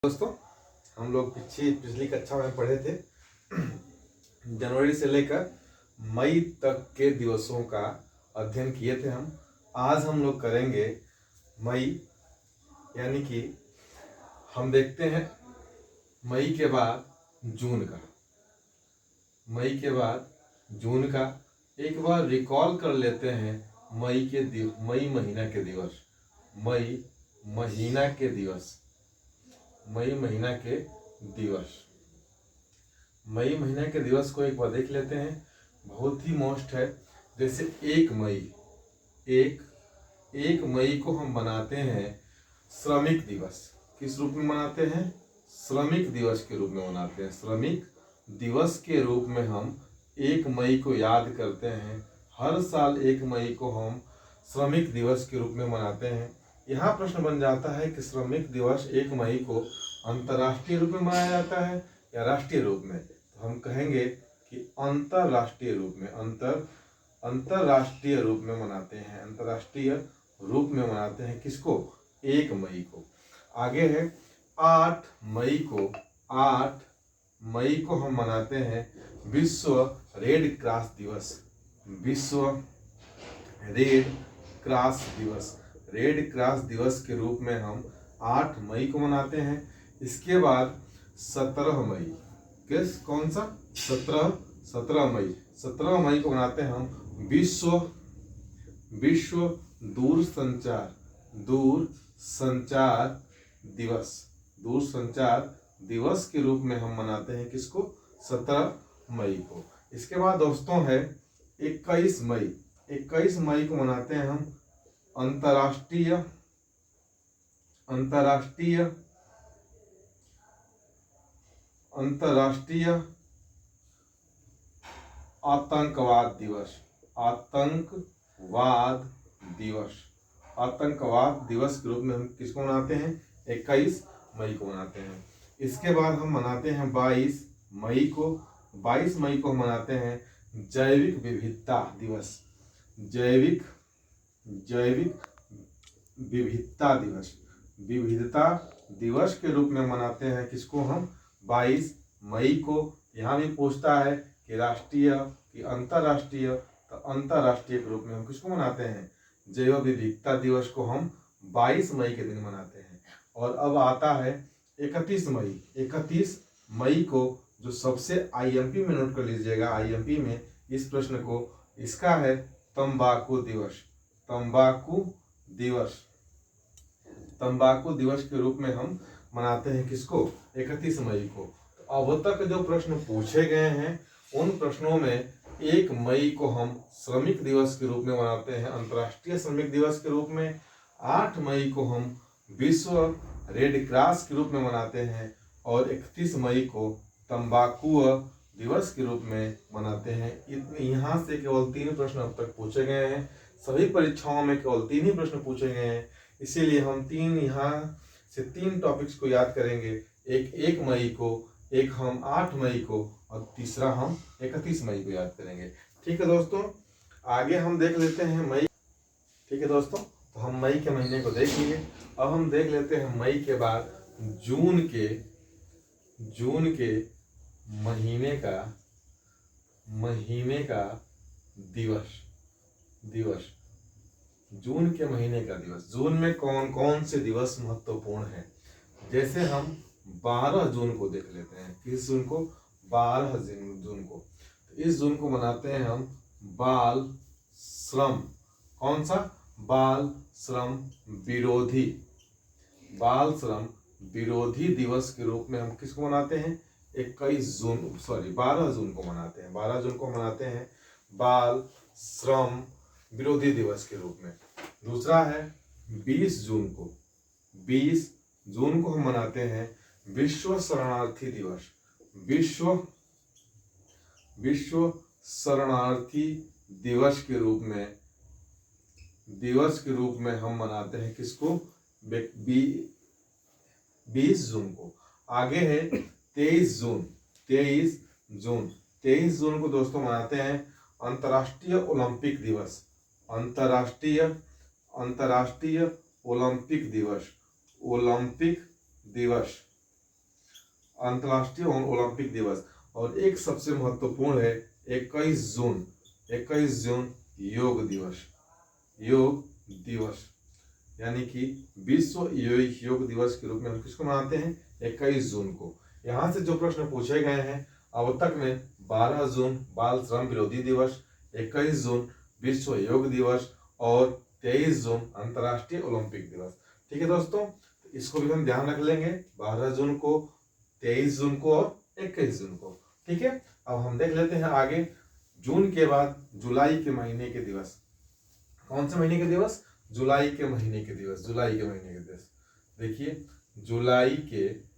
दोस्तों, हम लोग पिछली कक्षा में पढ़े थे जनवरी से लेकर मई तक के दिवसों का अध्ययन किए थे हम। आज हम लोग करेंगे मई, यानी कि हम देखते हैं मई के बाद जून का। मई के बाद जून का एक बार रिकॉल कर लेते हैं मई महीना के दिवस। मई महीना के दिवस मई महीना के दिवस मई महीना के दिवस को एक बार देख लेते हैं। बहुत ही मोस्ट है। जैसे 1 मई को हम मनाते हैं श्रमिक दिवस। किस रूप में मनाते हैं? श्रमिक दिवस के रूप में मनाते हैं। श्रमिक दिवस के रूप में हम 1 मई को याद करते हैं। हर साल 1 मई को हम श्रमिक दिवस के रूप में मनाते हैं। यहाँ प्रश्न बन जाता है कि श्रमिक दिवस 1 मई को अंतर्राष्ट्रीय रूप में मनाया जाता है या राष्ट्रीय रूप में? तो हम कहेंगे कि अंतर्राष्ट्रीय रूप में अंतर्राष्ट्रीय रूप में मनाते हैं। अंतर्राष्ट्रीय रूप में मनाते हैं किसको? 1 मई को। आगे है 8 मई को हम मनाते हैं विश्व रेड क्रॉस दिवस। विश्व रेड क्रॉस दिवस। रेड क्रॉस दिवस के रूप में हम 8 मई को मनाते हैं। इसके बाद 17 मई, कौन सा? 17 मई को मनाते हैं हम विश्व दूरसंचार दिवस। दूरसंचार दिवस के रूप में हम मनाते हैं किसको? 17 मई को। इसके बाद दोस्तों है 21 मई। 21 मई को मनाते हैं हम अंतर्राष्ट्रीय आतंकवाद दिवस। आतंकवाद दिवस के रूप में हम किसको मनाते हैं? 21 मई को मनाते हैं। इसके बाद हम मनाते हैं 22 मई को। 22 मई को हम मनाते हैं जैविक विविधता दिवस। जैविक विविधता दिवस के रूप में मनाते हैं किसको हम? 22 मई को। यहाँ भी पूछता है कि राष्ट्रीय कि अंतर्राष्ट्रीय, तो अंतर्राष्ट्रीय के रूप में हम किसको मनाते हैं? जैव विविधता दिवस को हम 22 मई के दिन मनाते हैं। और अब आता है 31 मई। 31 मई को जो सबसे आईएमपी में नोट कर लीजिएगा, आईएमपी में इस प्रश्न को, इसका है तंबाकू दिवस। तंबाकू दिवस के रूप में हम मनाते हैं किसको? 31 मई को। तो अब तक जो प्रश्न पूछे गए हैं उन प्रश्नों में 1 मई को हम श्रमिक दिवस के रूप में मनाते हैं, अंतर्राष्ट्रीय श्रमिक दिवस के रूप में। 8 मई को हम विश्व रेड क्रॉस के रूप में मनाते हैं और 31 मई को तंबाकू दिवस के रूप में मनाते हैं। यहाँ से केवल 3 प्रश्न अब तक पूछे गए हैं। सभी परीक्षाओं में केवल 3 ही प्रश्न पूछे गए हैं, इसीलिए हम 3 यहाँ से 3 टॉपिक्स को याद करेंगे। एक 1 मई को, एक हम 8 मई को और तीसरा हम 31 मई को याद करेंगे। ठीक है दोस्तों, आगे हम देख लेते हैं मई। ठीक है दोस्तों, तो हम मई के महीने को देख लिए। अब हम देख लेते हैं मई के बाद जून के महीने का दिवस। जून के महीने का दिवस। जून में कौन कौन से दिवस महत्वपूर्ण हैं? जैसे हम 12 जून को देख लेते हैं। किस जून को? 12 जून को। तो इस जून को मनाते हैं हम बाल श्रम। कौन सा? बाल श्रम विरोधी दिवस के रूप में हम किसको मनाते हैं? 12 जून को मनाते हैं। 12 जून को मनाते हैं बाल श्रम विरोधी दिवस के रूप में। दूसरा है 20 जून को। 20 जून को हम मनाते हैं विश्व शरणार्थी दिवस। विश्व शरणार्थी दिवस के रूप में हम मनाते हैं किसको? 20 जून को। आगे है 23 जून। 23 जून को दोस्तों मनाते हैं अंतर्राष्ट्रीय ओलंपिक दिवस। अंतर्राष्ट्रीय ओलंपिक दिवस। अंतर्राष्ट्रीय ओलंपिक दिवस। और एक सबसे महत्वपूर्ण है 21 जून, 21 जून योग दिवस, योग दिवस, यानी कि विश्व योग दिवस के रूप में हम किसको मनाते हैं? 21 जून को। यहाँ से जो प्रश्न पूछे गए हैं अब तक में, 12 जून बाल श्रम विरोधी दिवस, 21 जून विश्व योग दिवस और 23 जून अंतर्राष्ट्रीय ओलंपिक दिवस। ठीक है दोस्तों, इसको भी हम ध्यान रख लेंगे, 12 जून को, 23 जून को और 21 जून को। ठीक है, अब हम देख लेते हैं आगे। जून के बाद जुलाई के महीने के दिवस। कौन से महीने के दिवस? जुलाई के महीने के दिवस, जुलाई के महीने के दिवस। देखिए, जुलाई के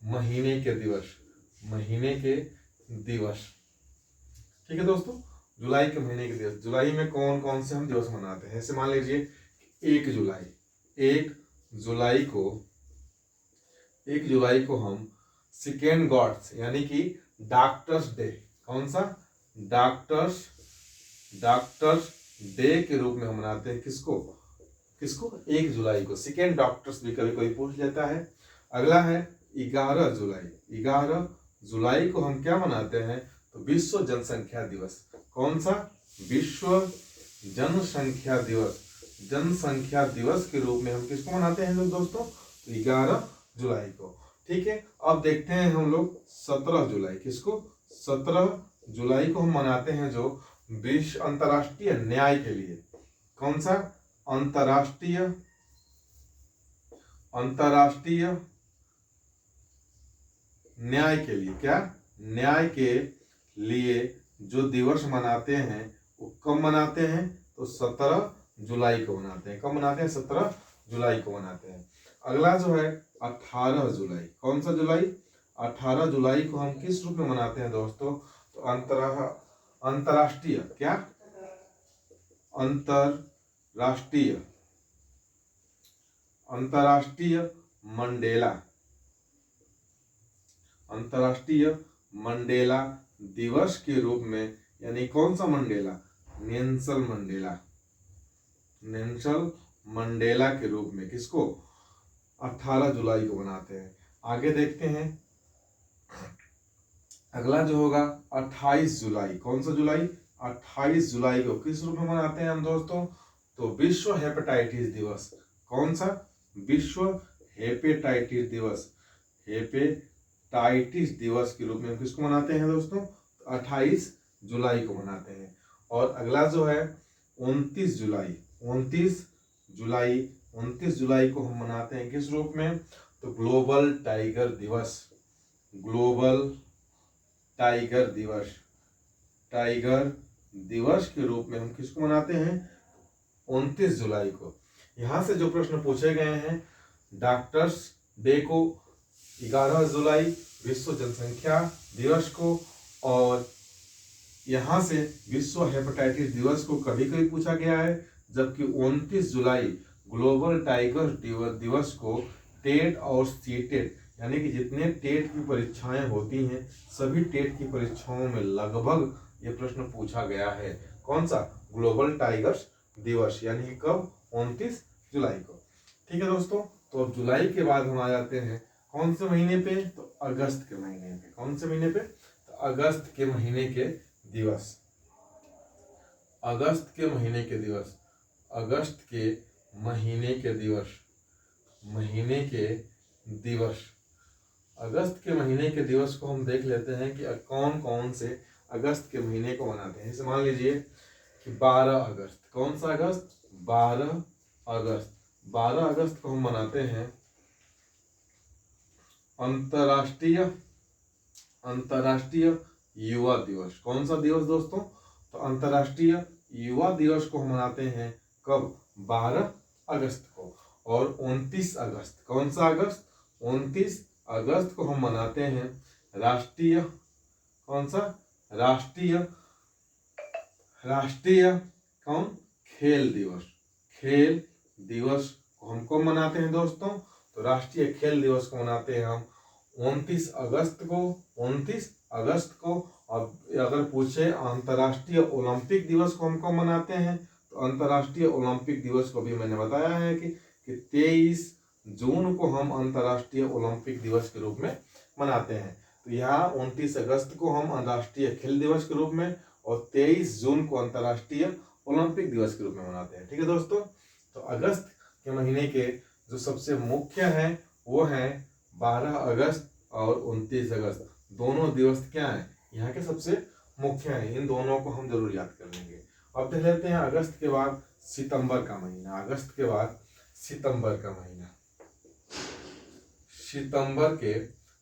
महीने के दिवस, महीने के दिवस। ठीक है दोस्तों, जुलाई के महीने के दिवस। जुलाई में कौन कौन से हम दिवस मनाते हैं? ऐसे मान लीजिए 1 जुलाई, 1 जुलाई को हम सेकेंड गॉड्स यानी कि डॉक्टर्स डे। कौन सा? डॉक्टर्स डे के रूप में हम मनाते हैं। किसको? 1 जुलाई को। सेकेंड डॉक्टर्स भी कभी कोई पूछ लेता है। अगला है 11 जुलाई, 11 जुलाई को हम क्या मनाते हैं? तो विश्व जनसंख्या दिवस। कौन सा? विश्व जनसंख्या दिवस, जनसंख्या दिवस के रूप में हम किसको मनाते हैं दोस्तों? 11 जुलाई को। ठीक है, अब देखते हैं हम लोग 17 जुलाई। किसको? 17 जुलाई को हम मनाते हैं जो विश्व अंतर्राष्ट्रीय न्याय के लिए। कौन सा? अंतर्राष्ट्रीय न्याय के लिए। क्या? न्याय के लिए जो दिवस मनाते हैं वो कब मनाते हैं? तो 17 जुलाई को मनाते हैं। कब मनाते हैं? 17 जुलाई को मनाते हैं। अगला जो है 18 जुलाई। कौन सा जुलाई? 18 जुलाई को हम किस रूप में मनाते हैं दोस्तों? तो अंतर्राष्ट्रीय क्या? अंतर्राष्ट्रीय मंडेला दिवस के रूप में, यानी कौन सा मंडेला? नेल्सन मंडेला के रूप में किसको? 18 जुलाई को मनाते हैं। आगे देखते हैं, अगला जो होगा 28 जुलाई। कौन सा जुलाई? 28 जुलाई को किस रूप में मनाते हैं हम दोस्तों? तो विश्व हेपेटाइटिस दिवस। कौन सा? विश्व हेपेटाइटिस दिवस, हेपेटाइटिस दिवस के रूप में हम किसको मनाते हैं दोस्तों? 28 जुलाई को मनाते हैं। और अगला जो है 29 जुलाई, 29 जुलाई को हम मनाते हैं किस रूप में? तो ग्लोबल टाइगर दिवस, टाइगर दिवस के रूप में हम किसको मनाते हैं? 29 जुलाई को। यहाँ से जो प्रश्न पूछे गए हैं, डॉक्टर्स डे को 11 जुलाई विश्व जनसंख्या दिवस को, और यहाँ से विश्व हेपेटाइटिस दिवस को कभी कभी पूछा गया है, जबकि 29 जुलाई ग्लोबल टाइगर दिवस को टेट और सीटेट यानी कि जितने टेट की परीक्षाएं होती हैं सभी टेट की परीक्षाओं में लगभग ये प्रश्न पूछा गया है। कौन सा? ग्लोबल टाइगर्स दिवस, यानी कि कब? 29 जुलाई को। ठीक है दोस्तों, तो अब जुलाई के बाद हम आ जाते हैं कौन से महीने पे? तो अगस्त के महीने पे। कौन से महीने पे? तो अगस्त के महीने के दिवस, अगस्त के महीने के दिवस, अगस्त के महीने के दिवस, महीने के दिवस। अगस्त के महीने के दिवस को हम देख लेते हैं कि कौन कौन से अगस्त के महीने को मनाते हैं। जैसे मान लीजिए कि 12 अगस्त। कौन सा अगस्त? 12 अगस्त। 12 अगस्त को हम मनाते हैं अंतर्राष्ट्रीय युवा दिवस। कौन सा दिवस दोस्तों? तो अंतर्राष्ट्रीय युवा दिवस को हम मनाते हैं कब? 12 अगस्त को। और 29 अगस्त। कौन सा अगस्त? 29 अगस्त को हम मनाते हैं राष्ट्रीय, कौन सा? राष्ट्रीय कौन? खेल दिवस। खेल दिवस को हम कब मनाते हैं दोस्तों? तो राष्ट्रीय खेल दिवस को मनाते हैं हम 29 अगस्त को। 29 अगस्त को। अब अगर पूछे अंतर्राष्ट्रीय ओलंपिक दिवस को हम कब मनाते हैं? तो अंतर्राष्ट्रीय ओलंपिक दिवस को भी मैंने बताया है कि 23 जून को हम अंतर्राष्ट्रीय ओलंपिक दिवस के रूप में मनाते हैं। तो यहाँ 29 अगस्त को हम अंतर्राष्ट्रीय खेल दिवस के रूप में और 23 जून को अंतर्राष्ट्रीय ओलंपिक दिवस के रूप में मनाते हैं। ठीक है दोस्तों, तो अगस्त के महीने के जो सबसे मुख्य हैं वो हैं 12 अगस्त और 29 अगस्त। दोनों दिवस क्या हैं, यहाँ के सबसे मुख्य हैं। इन दोनों को हम जरूर याद कर लेंगे। अब देख लेते हैं अगस्त के बाद सितंबर का महीना। अगस्त के बाद सितंबर का महीना, सितंबर के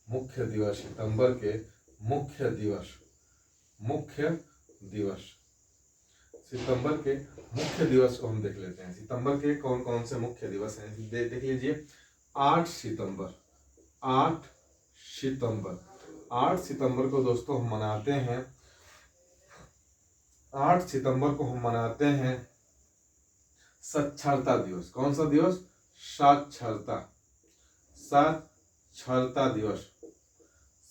मुख्य दिवस, सितंबर के मुख्य दिवस, मुख्य दिवस, सितंबर के मुख्य दिवस को हम देख लेते हैं। सितंबर के कौन कौन से मुख्य दिवस हैं देख लीजिए। 8 सितंबर, 8 सितंबर, 8 सितंबर को दोस्तों हम मनाते हैं, 8 सितंबर को हम मनाते हैं साक्षरता दिवस। कौन सा दिवस, साक्षरता, साक्षरता दिवस,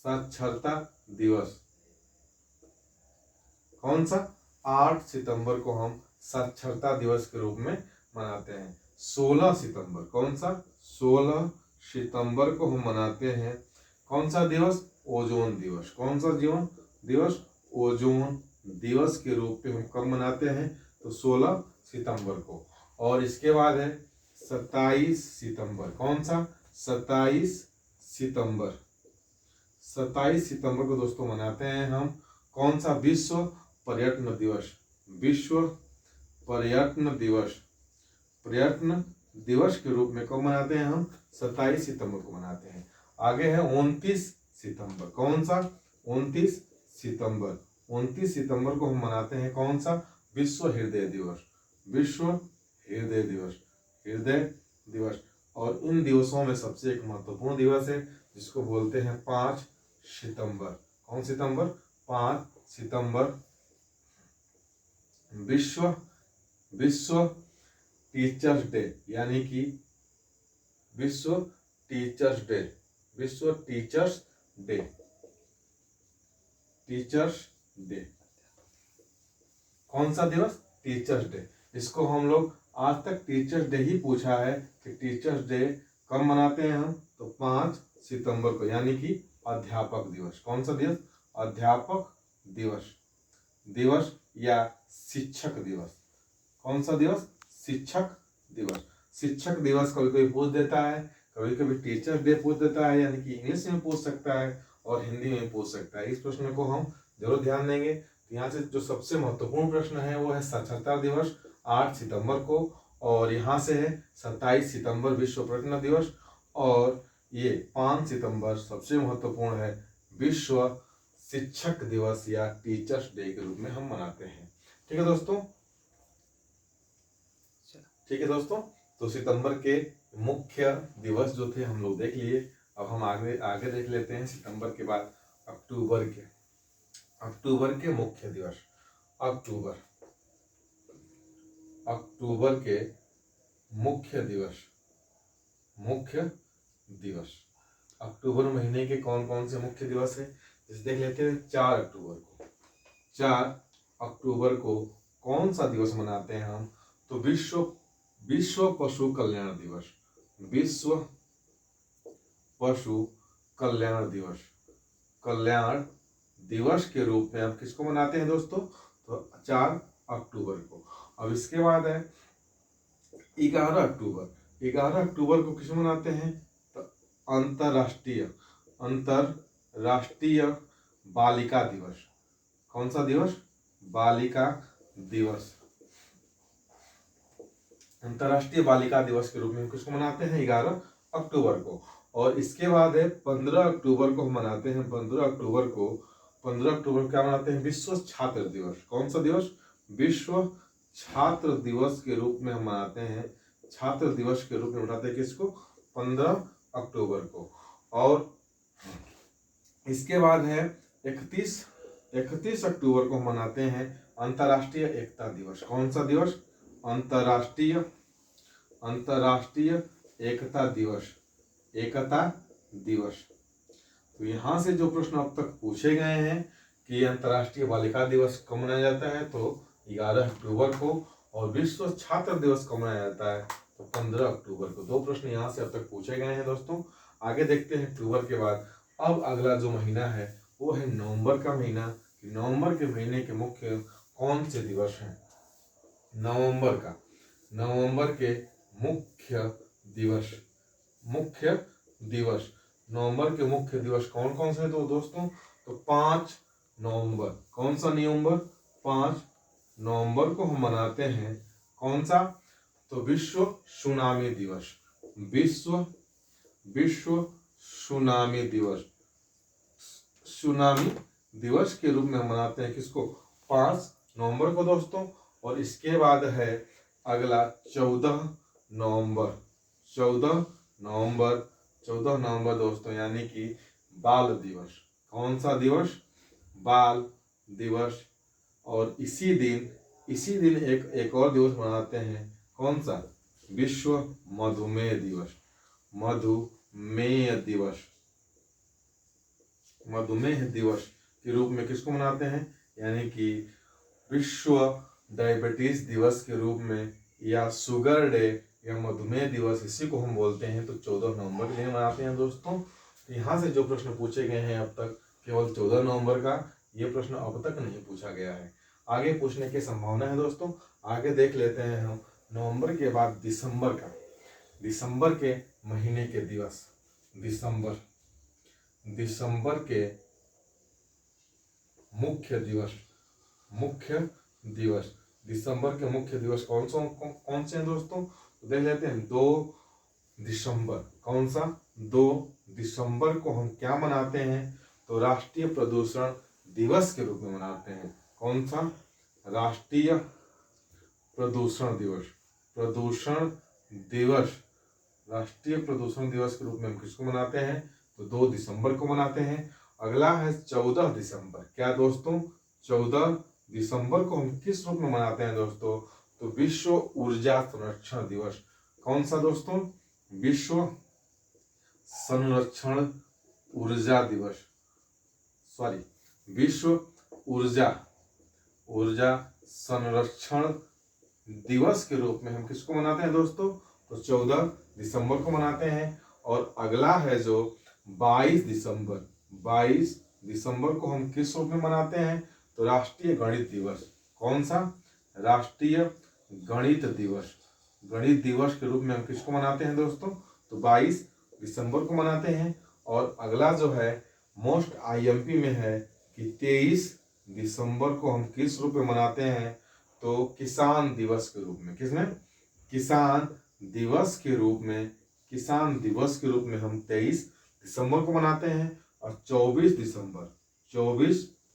साक्षरता दिवस। कौन सा, 8 सितंबर को हम साक्षरता दिवस के रूप में मनाते हैं। 16 सितंबर, कौन सा, 16 सितंबर को हम मनाते हैं कौन सा दिवस, ओजोन दिवस। कौन सा जीवन दिवस, ओजोन दिवस के रूप में हम कब मनाते हैं, तो 16 सितंबर को। और इसके बाद है 27 सितंबर। कौन सा, 27 सितंबर, 27 सितंबर को दोस्तों मनाते हैं हम कौन सा, विश्व पर्यटन दिवस, विश्व पर्यटन दिवस, पर्यटन दिवस के रूप में कब मनाते हैं हम, 27 सितंबर को मनाते हैं। आगे है 29 सितंबर। कौन सा, 29 सितंबर, 29 सितंबर को हम मनाते हैं कौन सा, विश्व हृदय दिवस, विश्व हृदय दिवस, हृदय दिवस। और इन दिवसों में सबसे एक महत्वपूर्ण दिवस है जिसको बोलते हैं 5 सितंबर। कौन सितंबर, 5 सितंबर, विश्व विश्व टीचर्स डे, यानी कि विश्व टीचर्स डे, विश्व टीचर्स डे, टीचर्स डे। कौन सा दिवस, टीचर्स डे। इसको हम लोग आज तक टीचर्स डे ही पूछा है कि टीचर्स डे कब मनाते हैं हम, तो 5 सितंबर को, यानी कि अध्यापक दिवस। कौन सा दिवस, अध्यापक दिवस, दिवस या शिक्षक दिवस। कौन सा दिवस, शिक्षक दिवस। शिक्षक दिवस कभी कभी पूछ देता है, कभी कभी टीचर्स डे पूछ देता है, यानी कि इंग्लिश में पूछ सकता है और हिंदी में पूछ सकता है। इस प्रश्न को हम जरूर ध्यान देंगे। तो यहाँ से जो सबसे महत्वपूर्ण प्रश्न है वो है साक्षरता दिवस 8 सितंबर को, और यहाँ से है 27 सितंबर विश्व पर्यटन दिवस, और ये 5 सितंबर सबसे महत्वपूर्ण है, विश्व शिक्षक दिवस या टीचर्स डे के रूप में हम मनाते हैं। ठीक है दोस्तों, ठीक है दोस्तों, तो सितंबर के मुख्य दिवस जो थे हम लोग देख लिए। अब हम आगे आगे देख लेते हैं सितंबर के बाद अक्टूबर के, अक्टूबर के मुख्य दिवस। अक्टूबर, अक्टूबर के मुख्य दिवस, मुख्य दिवस। अक्टूबर महीने के कौन कौन से मुख्य दिवस है, जैसे देख लेते हैं। 4 अक्टूबर को, 4 अक्टूबर को कौन सा दिवस मनाते हैं हम, तो विश्व पशु कल्याण दिवस, विश्व पशु कल्याण दिवस, कल्याण दिवस के रूप में हम किसको मनाते हैं दोस्तों, तो 4 अक्टूबर को। अब इसके बाद है 11 अक्टूबर। 11 अक्टूबर को किस मनाते हैं, तो अंतरराष्ट्रीय, अंतरराष्ट्रीय बालिका दिवस। कौन सा दिवस, बालिका दिवस, अंतरराष्ट्रीय बालिका दिवस के रूप में किसको मनाते हैं, 11 अक्टूबर को। और इसके बाद है 15 अक्टूबर को हम मनाते हैं, 15 अक्टूबर को, 15 अक्टूबर क्या मनाते हैं, विश्व छात्र दिवस। कौन सा दिवस, विश्व छात्र दिवस के रूप में हम मनाते हैं, छात्र दिवस के रूप में मनाते हैं किसको, 15 अक्टूबर को। और इसके बाद है 31 अक्टूबर को हम मनाते हैं अंतर्राष्ट्रीय एकता दिवस। कौन सा दिवस, अंतर्राष्ट्रीय, अंतर्राष्ट्रीय एकता दिवस, एकता दिवस। तो यहाँ से जो प्रश्न अब तक पूछे गए हैं कि अंतर्राष्ट्रीय बालिका दिवस कब मनाया जाता है, तो 11 अक्टूबर को, और विश्व छात्र दिवस कब मनाया जाता है, तो 15 अक्टूबर को। 2 प्रश्न यहाँ से अब तक पूछे गए हैं दोस्तों। आगे देखते हैं अक्टूबर के बाद अब अगला जो महीना है वो है नवंबर का महीना। नवंबर के महीने के मुख्य कौन से दिवस हैं? नवंबर के मुख्य दिवस नवंबर के मुख्य दिवस कौन कौन से हैं तो दोस्तों? तो 5 नवंबर। कौन सा नवंबर? 5 नवंबर को हम मनाते हैं कौन सा? तो विश्व सुनामी दिवस। विश्व सुनामी दिवस के रूप में हम मनाते हैं किसको? 5 नवंबर को दोस्तों। और इसके बाद है अगला 14 नवंबर। 14 नवंबर दोस्तों, यानी कि बाल दिवस। कौन सा दिवस? बाल दिवस। और इसी दिन एक और दिवस मनाते हैं कौन सा? विश्व मधुमेह दिवस। मधुमेह दिवस के रूप में किसको मनाते हैं? यानी कि विश्व डायबिटीज दिवस के रूप में, या शुगर डे या मधुमेह दिवस, इसी को हम बोलते हैं। तो 14 नवंबर के दिन मनाते हैं दोस्तों। तो यहाँ से जो प्रश्न पूछे गए हैं अब तक केवल 14 नवंबर का, ये प्रश्न अब तक नहीं पूछा गया है। आगे पूछने की संभावना है दोस्तों। आगे देख लेते हैं हम नवंबर के बाद दिसंबर के महीने के दिवस। दिसंबर के मुख्य दिवस कौन से हैं दोस्तों? तो देख लेते हैं 2 दिसंबर। कौन सा? 2 दिसंबर को हम क्या मनाते हैं? तो राष्ट्रीय प्रदूषण दिवस के रूप में मनाते हैं। कौन सा? राष्ट्रीय प्रदूषण दिवस के रूप में हम किसको मनाते हैं? तो 2 दिसंबर को मनाते हैं। अगला है 14 दिसंबर। क्या दोस्तों? 14 दिसंबर को हम किस रूप में मनाते हैं दोस्तों? तो विश्व ऊर्जा संरक्षण दिवस। कौन सा दोस्तों? विश्व ऊर्जा संरक्षण दिवस के रूप में हम किसको मनाते हैं दोस्तों? तो 14 दिसंबर को मनाते हैं। और अगला है जो 22 दिसंबर को हम किस रूप में मनाते हैं? तो राष्ट्रीय गणित दिवस। कौन सा? राष्ट्रीय गणित दिवस के रूप में हम किसको मनाते हैं दोस्तों? तो 22 दिसंबर को मनाते हैं। और अगला जो है मोस्ट आईएमपी में है कि 23 दिसंबर को हम किस रूप में मनाते हैं? तो किसान दिवस के रूप में। किसमें? किसान दिवस के रूप में हम 23 दिसंबर को मनाते हैं। और 24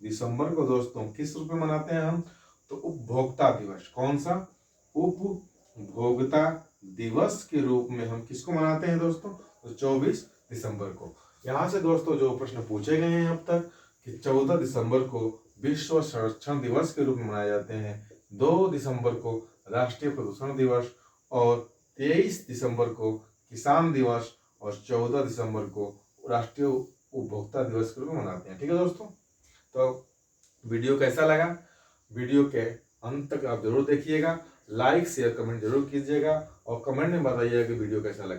दिसंबर को दोस्तों किस रूप में मनाते हैं हम? तो उपभोक्ता दिवस। कौन सा? उपभोक्ता दिवस के रूप में हम किसको मनाते हैं दोस्तों? तो 24 दिसंबर को। यहाँ से दोस्तों जो प्रश्न पूछे गए हैं अब तक कि 14 दिसंबर को विश्व संरक्षण दिवस के रूप में मनाए जाते हैं, 2 दिसंबर को राष्ट्रीय प्रदूषण दिवस, और 23 दिसंबर को किसान दिवस, और 14 दिसंबर को राष्ट्रीय उपभोक्ता दिवस के रूप में मनाते हैं। ठीक है दोस्तों, तो वीडियो कैसा लगा? वीडियो के अंत तक आप जरूर देखिएगा, लाइक शेयर कमेंट जरूर कीजिएगा, और कमेंट में बताइएगा कि वीडियो कैसा लगा।